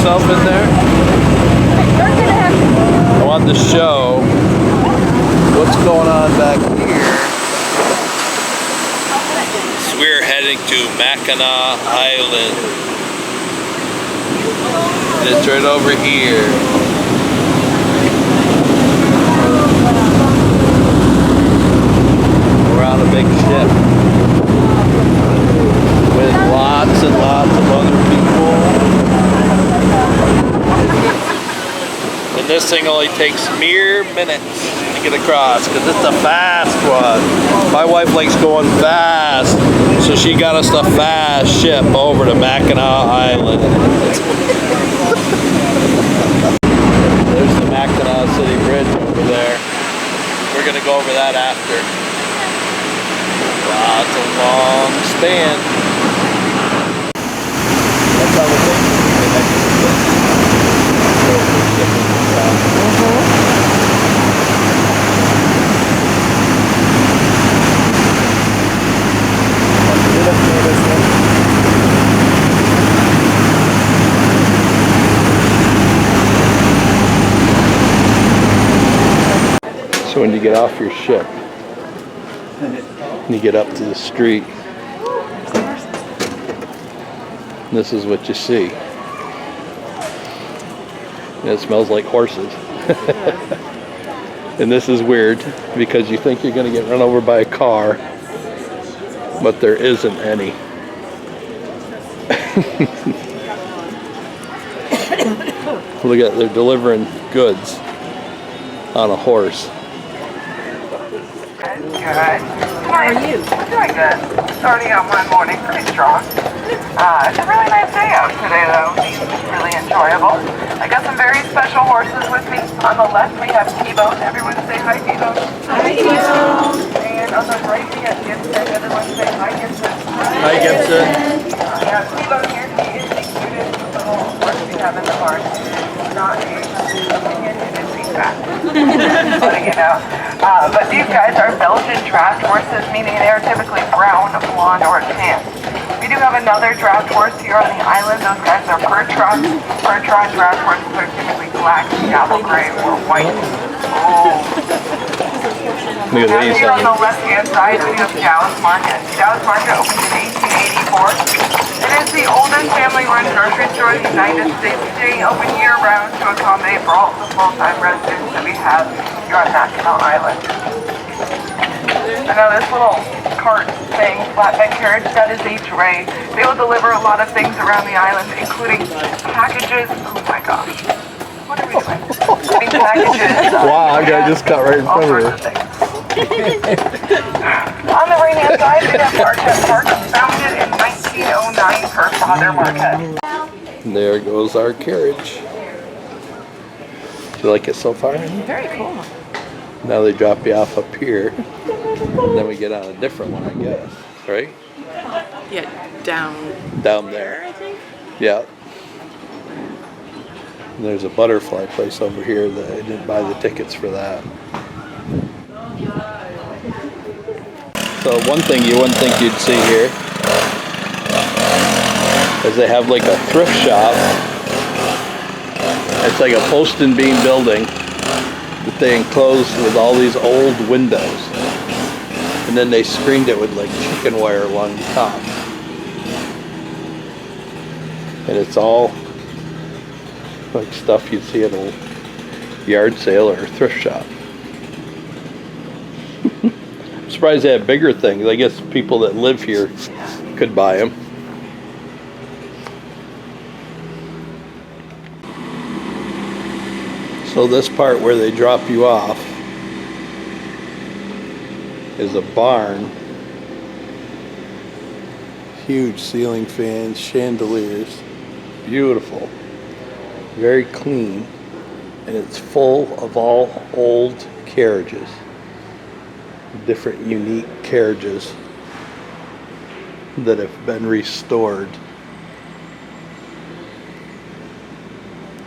yourself in there? I wanted to show what's going on back here. So we're heading to Mackinac Island. It's right over here. We're on a big ship with lots and lots of other people. And this thing only takes mere minutes to get across because it's a fast one. My wife likes going fast, so she got us the fast ship over to Mackinac Island. There's the Mackinac City Bridge over there. We're going to go over that after. Wow, it's a long span. That's how the thing So when you get off your ship, you get up to the street, this is what you see. And it smells like horses. And this is weird because you think you're going to get run over by a car, but there isn't any. Look at, they're delivering goods on a horse. Good. How are you? Doing good. Starting out one morning pretty strong. It's a really nice day out today though. It's really enjoyable. I got some very special horses with me. On the left we have T-Bone. Everyone say hi, T-Bone. Hi, T-Bone. And on the right we have Gibson. Everyone say hi, Gibson. Hi, Gibson. Yeah, T-Bone here. He is the cutest little horse we have in the barn. Not a opinion, it is feedback. Letting you know. But these guys are Belgian draft horses, meaning they are typically brown, blonde, or tan. We do have another draft horse here on the island. Those guys are Horsedrawn. Horsedrawn draft horses are typically black, apple gray, or white. Oh. Look at these. Here on the left-hand side, we have Dow's Market. Dow's Market opened in 1884. It is the oldest family-run grocery store in the United States, staying open year-round to accommodate for all the full-time residents that we have here on Mackinac Island. I know this little cart thing, flatbed carriage, that is a dray. They will deliver a lot of things around the island, including packages. Oh my gosh. What are we doing? Including packages. Wow, I just got right in front of her. On the right-hand side, we have Marquette Park, founded in 1909 per Father Marquette. And there goes our carriage. Do you like it so far? Very cool. Now they drop you off up here. And then we get on a different one, I guess. Right? Yeah, down there. I think. Yeah. And there's a butterfly place over here that I didn't buy the tickets for that. So one thing you wouldn't think you'd see here is they have like a thrift shop. It's like a post and beam building that they enclosed with all these old windows. And then they screened it with like chicken wire along the top. And it's all like stuff you'd see at a yard sale or a thrift shop. I'm surprised they have bigger things. I guess people that live here could buy them. So this part where they drop you off is a barn. Huge ceiling fans, chandeliers, beautiful, very clean, and it's full of all old carriages, different unique carriages that have been restored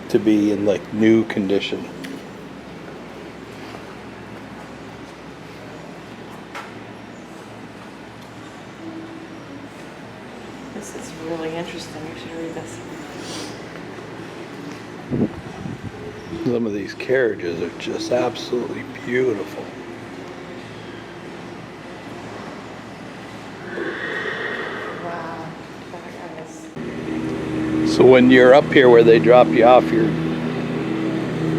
to be in like new condition. This is really interesting. You should read this. Some of these carriages are just absolutely beautiful. Wow. So when you're up here where they drop you off, you're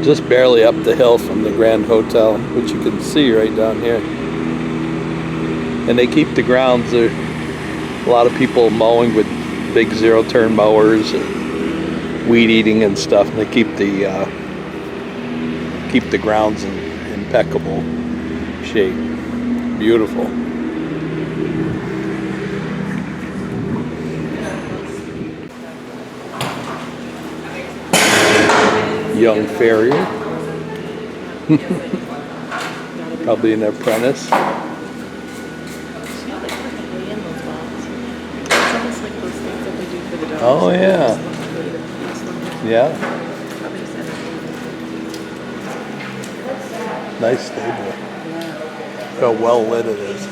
just barely up the hill from the Grand Hotel, which you can see right down here. And they keep the grounds. There a lot of people mowing with big zero-turn mowers and weed eating and stuff, and they keep the grounds in impeccable shape. Beautiful. Young farrier. Probably an apprentice. See how they put the hay in those balls? It's almost like those things that they do for the dogs. Oh, yeah. Yeah. Nice stable. Look how well lit it is.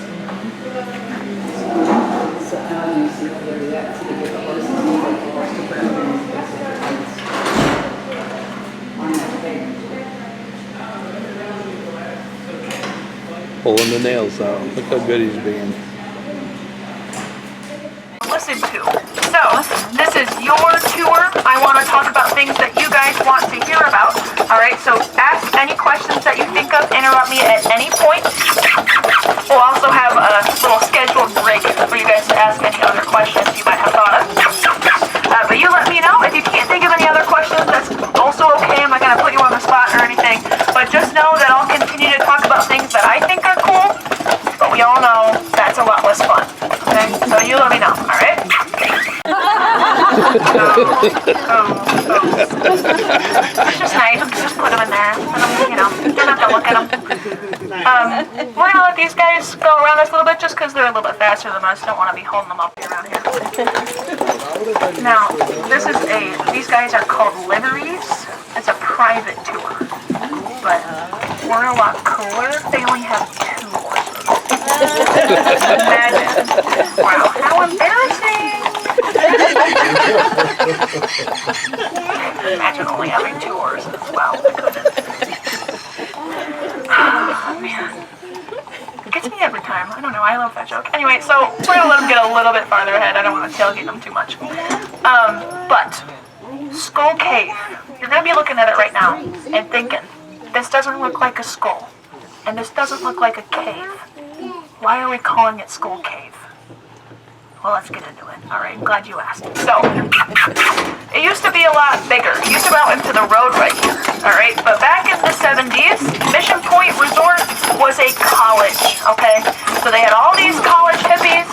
Pulling the nails out. Look how good he's being. Listen to. So, this is your tour. I want to talk about things that you guys want to hear about. Alright, so ask any questions that you think of, interrupt me at any point. We'll also have a little scheduled break for you guys to ask any other questions you might have thought of. But you let me know. If you can't think of any other questions, that's also okay. I'm not going to put you on the spot or anything. But just know that I'll continue to talk about things that I think are cool. But we all know that's a lot less fun. Okay? So you let me know, alright? It's just nice. Just put them in there. Let them, you know, you don't have to look at them. We're gonna let these guys go around us a little bit just because they're a little bit faster than us. Don't want to be holding them up around here. Now, these guys are called liveries. It's a private tour. But we're a lot cooler. They only have 2 horses. Imagine. Wow, how embarrassing. Imagine only having 2 horses. Wow, my goodness. Oh, man. It gets me every time. I don't know. I love that joke. Anyway, so we're going to let them get a little bit farther ahead. I don't want to tailgate them too much. But Skull Cave. You're going to be looking at it right now and thinking, this doesn't look like a skull. And this doesn't look like a cave. Why are we calling it Skull Cave? Well, let's get into it. Alright, I'm glad you asked. So, it used to be a lot bigger. It used to go out into the road right here. Alright, but back in the 70s, Mission Point Resort was a college, okay? So they had all these college hippies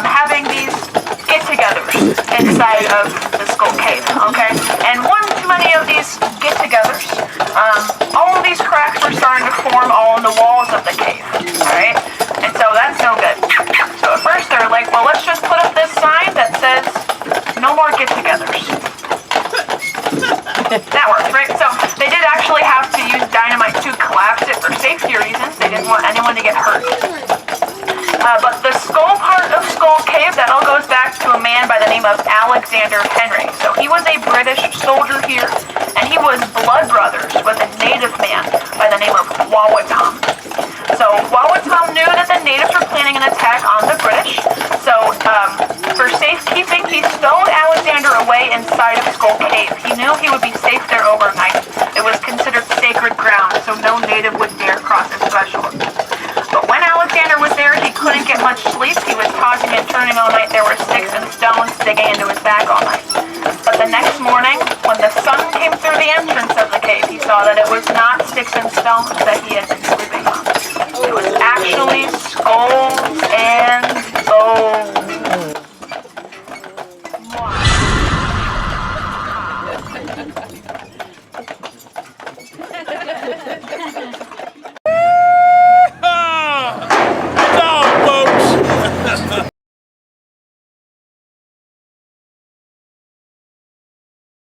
having these get-togethers inside of the Skull Cave, okay? And one too many of these get-togethers, all of these cracks were starting to form all in the walls of the cave, alright? And so that's no good. So at first they're like, well, let's just put up this sign that says, no more get-togethers. That works, right? So they did actually have to use dynamite to collapse it for safety reasons. They didn't want anyone to get hurt. But the skull part of Skull Cave, that all goes back to a man by the name of Alexander Henry. So he was a British soldier here, and he was blood brothers with a native man by the name of Wawatam. So Wawatam knew that the natives were planning an attack on the British. So for safekeeping, he stowed Alexander away inside of Skull Cave. He knew he would be safe there overnight. It was considered sacred ground, so no native would dare cross his threshold. But when Alexander was there, he couldn't get much sleep. He was tossing and turning all night. There were sticks and stones digging into his back all night. But the next morning, when the sun came through the entrance of the cave, he saw that it was not sticks and stones that he had been